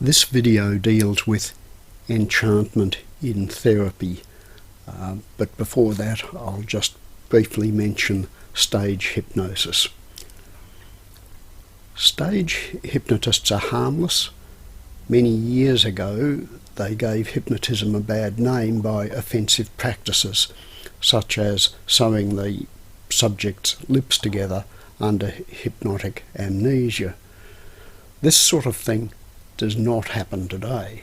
This video deals with enchantment in therapy, but before that I'll just briefly mention stage hypnosis. Stage hypnotists are harmless. Many years ago they gave hypnotism a bad name by offensive practices such as sewing the subject's lips together under hypnotic amnesia. This sort of thing does not happen today.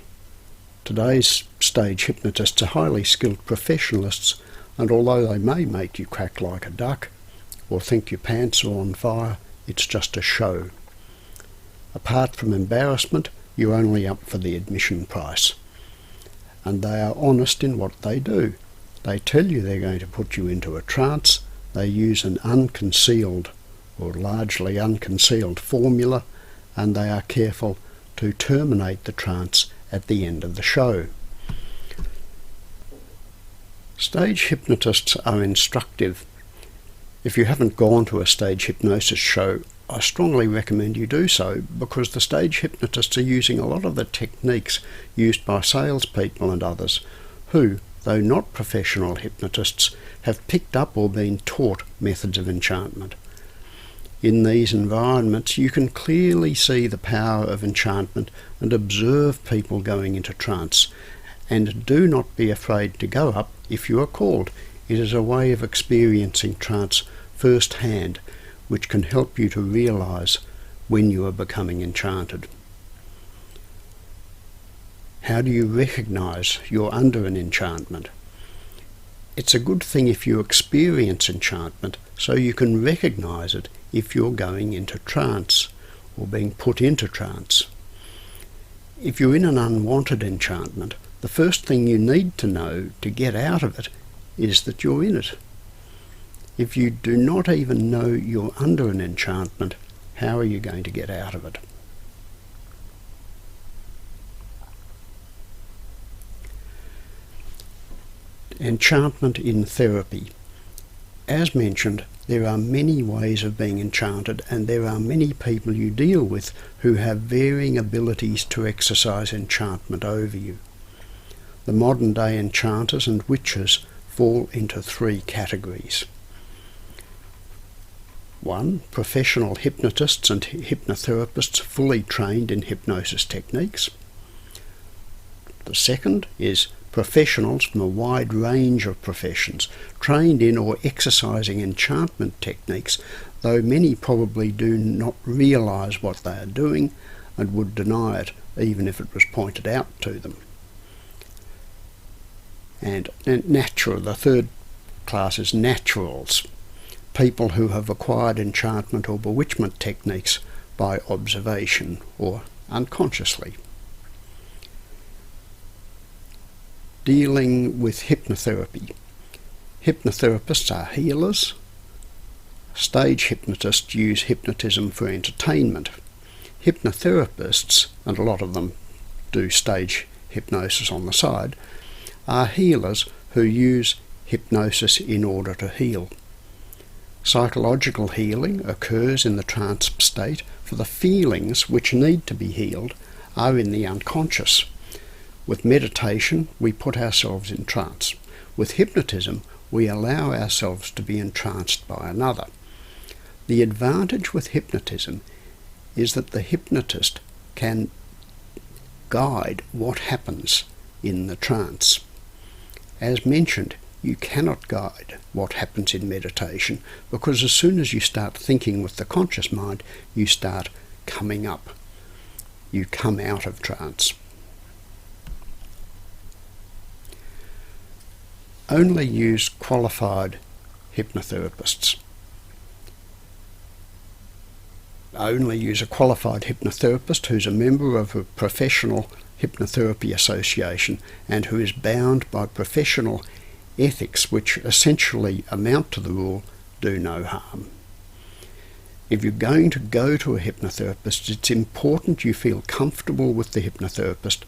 Today's stage hypnotists are highly skilled professionalists, and although they may make you quack like a duck or think your pants are on fire, it's just a show. Apart from embarrassment, you're only up for the admission price. And they are honest in what they do. They tell you they're going to put you into a trance. They use an unconcealed or largely unconcealed formula, and they are careful to terminate the trance at the end of the show. Stage hypnotists are instructive. If you haven't gone to a stage hypnosis show, I strongly recommend you do so, because the stage hypnotists are using a lot of the techniques used by salespeople and others who, though not professional hypnotists, have picked up or been taught methods of enchantment. In these environments you can clearly see the power of enchantment and observe people going into trance. And do not be afraid to go up if you are called. It is a way of experiencing trance firsthand, which can help you to realise when you are becoming enchanted. How do you recognise you're under an enchantment? It's a good thing if you experience enchantment, so you can recognise it if you're going into trance or being put into trance. If you're in an unwanted enchantment, the first thing you need to know to get out of it is that you're in it. If you do not even know you're under an enchantment, how are you going to get out of it? Enchantment in therapy. As mentioned, there are many ways of being enchanted, and there are many people you deal with who have varying abilities to exercise enchantment over you. The modern day enchanters and witches fall into three categories. 1. Professional hypnotists and hypnotherapists fully trained in hypnosis techniques. The second is professionals from a wide range of professions, trained in or exercising enchantment techniques, though many probably do not realise what they are doing and would deny it even if it was pointed out to them. And the third class is naturals, people who have acquired enchantment or bewitchment techniques by observation or unconsciously. Dealing with hypnotherapy. Hypnotherapists are healers. Stage hypnotists use hypnotism for entertainment. Hypnotherapists, and a lot of them do stage hypnosis on the side, are healers who use hypnosis in order to heal. Psychological healing occurs in the trance state, for the feelings which need to be healed are in the unconscious. With meditation, we put ourselves in trance. With hypnotism, we allow ourselves to be entranced by another. The advantage with hypnotism is that the hypnotist can guide what happens in the trance. As mentioned, you cannot guide what happens in meditation, because as soon as you start thinking with the conscious mind, you start coming up. You come out of trance. Only use qualified hypnotherapists. Only use a qualified hypnotherapist who's a member of a professional hypnotherapy association and who is bound by professional ethics, which essentially amount to the rule, do no harm. If you're going to go to a hypnotherapist, it's important you feel comfortable with the hypnotherapist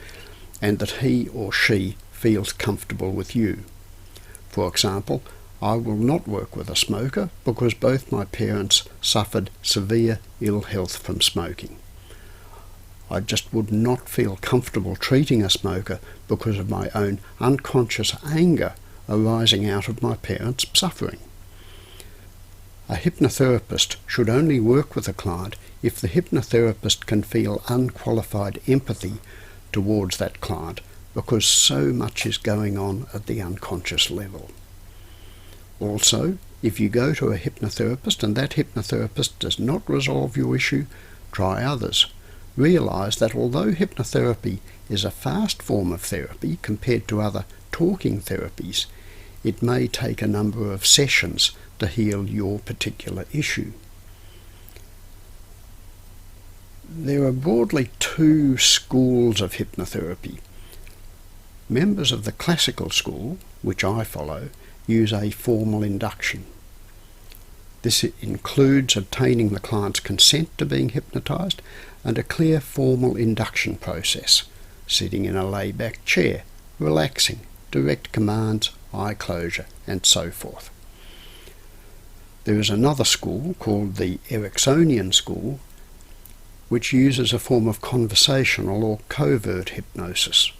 and that he or she feels comfortable with you. For example, I will not work with a smoker because both my parents suffered severe ill health from smoking. I just would not feel comfortable treating a smoker because of my own unconscious anger arising out of my parents' suffering. A hypnotherapist should only work with a client if the hypnotherapist can feel unqualified empathy towards that client, because so much is going on at the unconscious level. Also, if you go to a hypnotherapist and that hypnotherapist does not resolve your issue, try others. Realise that although hypnotherapy is a fast form of therapy compared to other talking therapies, it may take a number of sessions to heal your particular issue. There are broadly two schools of hypnotherapy. Members of the classical school, which I follow, use a formal induction. This includes obtaining the client's consent to being hypnotised and a clear formal induction process, sitting in a lay-back chair, relaxing, direct commands, eye closure, and so forth. There is another school called the Ericksonian school, which uses a form of conversational or covert hypnosis.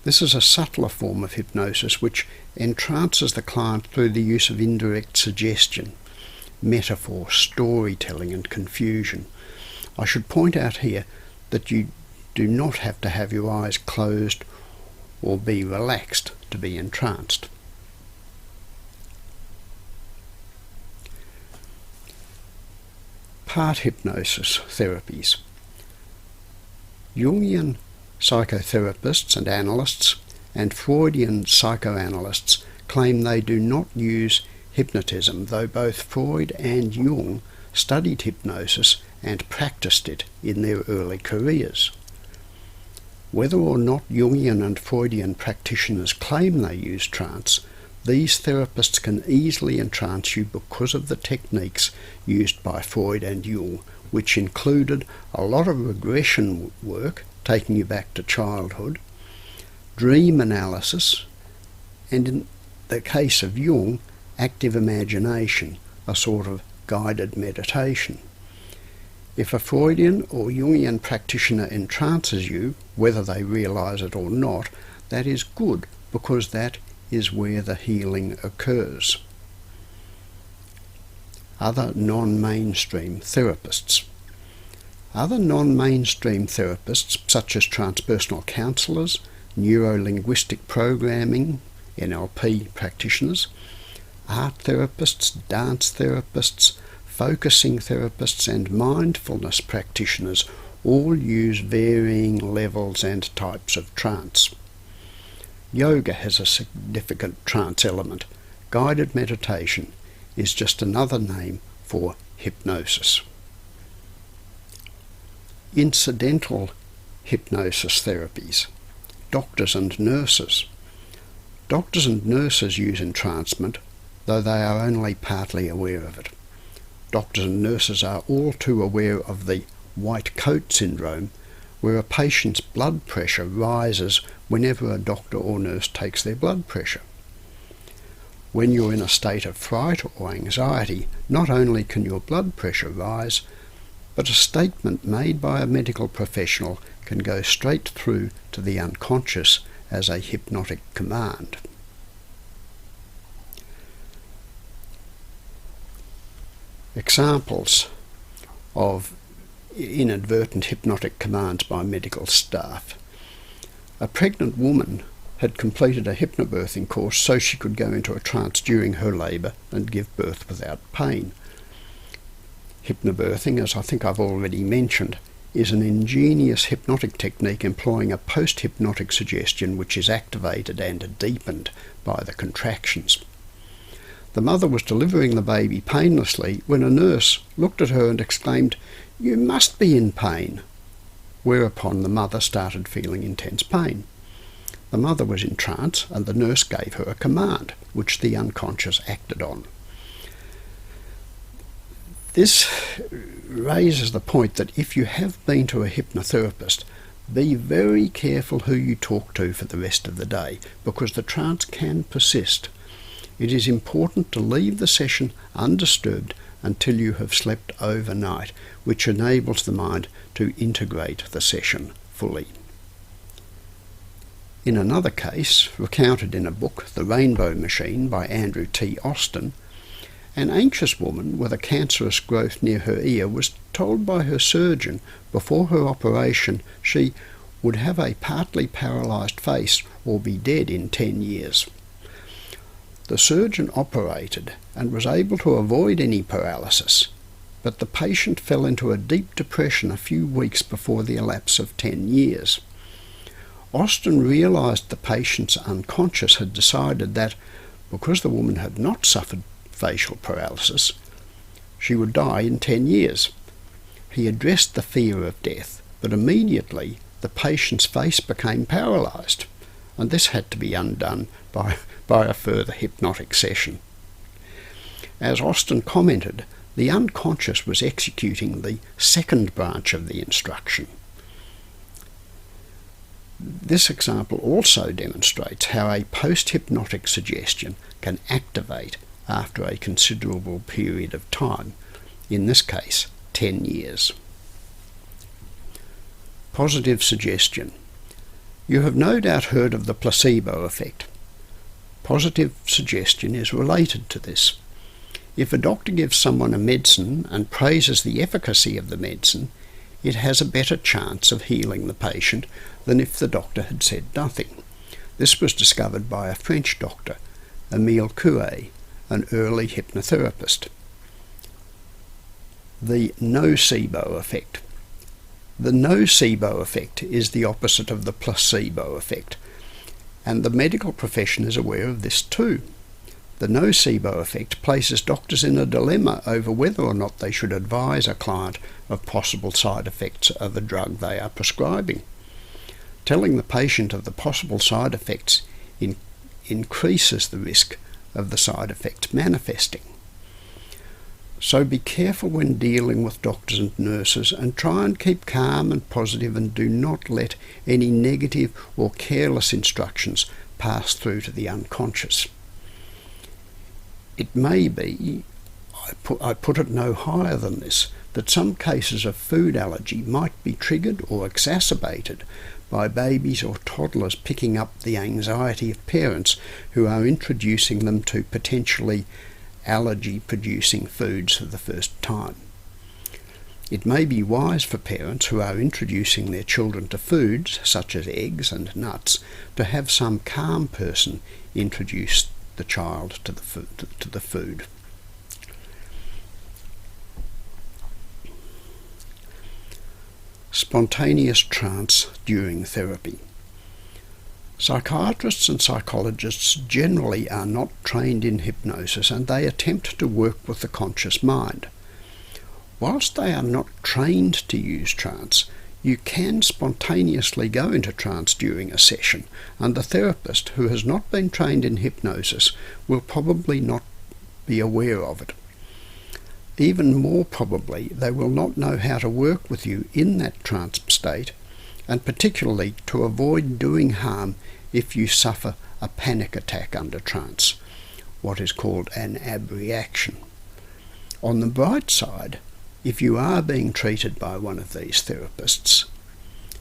This is a subtler form of hypnosis which entrances the client through the use of indirect suggestion, metaphor, storytelling, and confusion. I should point out here that you do not have to have your eyes closed or be relaxed to be entranced. Part hypnosis therapies. Jungian psychotherapists and analysts and Freudian psychoanalysts claim they do not use hypnotism, though both Freud and Jung studied hypnosis and practiced it in their early careers. Whether or not Jungian and Freudian practitioners claim they use trance, these therapists can easily entrance you because of the techniques used by Freud and Jung, which included a lot of regression work, taking you back to childhood, dream analysis, and in the case of Jung, active imagination, a sort of guided meditation. If a Freudian or Jungian practitioner entrances you, whether they realise it or not, that is good, because that is where the healing occurs. Other non-mainstream therapists. Other non-mainstream therapists, such as transpersonal counsellors, neuro-linguistic programming, NLP practitioners, art therapists, dance therapists, focusing therapists, and mindfulness practitioners all use varying levels and types of trance. Yoga has a significant trance element. Guided meditation is just another name for hypnosis. Incidental hypnosis therapies. Doctors and nurses. Doctors and nurses use entrancement, though they are only partly aware of it. Doctors and nurses are all too aware of the white coat syndrome, where a patient's blood pressure rises whenever a doctor or nurse takes their blood pressure. When you're in a state of fright or anxiety, not only can your blood pressure rise, but a statement made by a medical professional can go straight through to the unconscious as a hypnotic command. Examples of inadvertent hypnotic commands by medical staff. A pregnant woman had completed a hypnobirthing course so she could go into a trance during her labour and give birth without pain. Hypnobirthing, as I think I've already mentioned, is an ingenious hypnotic technique employing a post-hypnotic suggestion which is activated and deepened by the contractions. The mother was delivering the baby painlessly when a nurse looked at her and exclaimed, "You must be in pain," whereupon the mother started feeling intense pain. The mother was in trance and the nurse gave her a command, which the unconscious acted on. This raises the point that if you have been to a hypnotherapist, be very careful who you talk to for the rest of the day, because the trance can persist. It is important to leave the session undisturbed until you have slept overnight, which enables the mind to integrate the session fully. In another case, recounted in a book, The Rainbow Machine by Andrew T. Austin, an anxious woman with a cancerous growth near her ear was told by her surgeon before her operation she would have a partly paralysed face or be dead in 10 years. The surgeon operated and was able to avoid any paralysis, but the patient fell into a deep depression a few weeks before the elapse of 10 years. Austin realised the patient's unconscious had decided that, because the woman had not suffered facial paralysis, she would die in 10 years. He addressed the fear of death, but immediately the patient's face became paralysed, and this had to be undone by a further hypnotic session. As Austin commented, the unconscious was executing the second branch of the instruction. This example also demonstrates how a post-hypnotic suggestion can activate after a considerable period of time, in this case 10 years. Positive suggestion. You have no doubt heard of the placebo effect. Positive suggestion is related to this. If a doctor gives someone a medicine and praises the efficacy of the medicine, it has a better chance of healing the patient than if the doctor had said nothing. This was discovered by a French doctor, Émile Coué, an early hypnotherapist. The nocebo effect. The nocebo effect is the opposite of the placebo effect, and the medical profession is aware of this too. The nocebo effect places doctors in a dilemma over whether or not they should advise a client of possible side effects of a drug they are prescribing. Telling the patient of the possible side effects increases the risk of the side effects manifesting. So be careful when dealing with doctors and nurses, and try and keep calm and positive, and do not let any negative or careless instructions pass through to the unconscious. It may be, I put it no higher than this, that some cases of food allergy might be triggered or exacerbated by babies or toddlers picking up the anxiety of parents who are introducing them to potentially allergy-producing foods for the first time. It may be wise for parents who are introducing their children to foods, such as eggs and nuts, to have some calm person introduce the child to the food. Spontaneous trance during therapy. Psychiatrists and psychologists generally are not trained in hypnosis, and they attempt to work with the conscious mind. Whilst they are not trained to use trance, you can spontaneously go into trance during a session, and the therapist who has not been trained in hypnosis will probably not be aware of it. Even more probably, they will not know how to work with you in that trance state, and particularly to avoid doing harm if you suffer a panic attack under trance, what is called an abreaction. On the bright side, if you are being treated by one of these therapists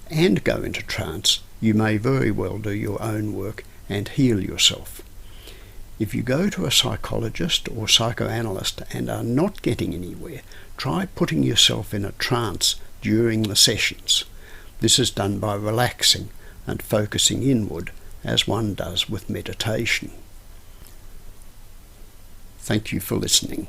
and go into trance, you may very well do your own work and heal yourself. If you go to a psychologist or psychoanalyst and are not getting anywhere, try putting yourself in a trance during the sessions. This is done by relaxing and focusing inward, as one does with meditation. Thank you for listening.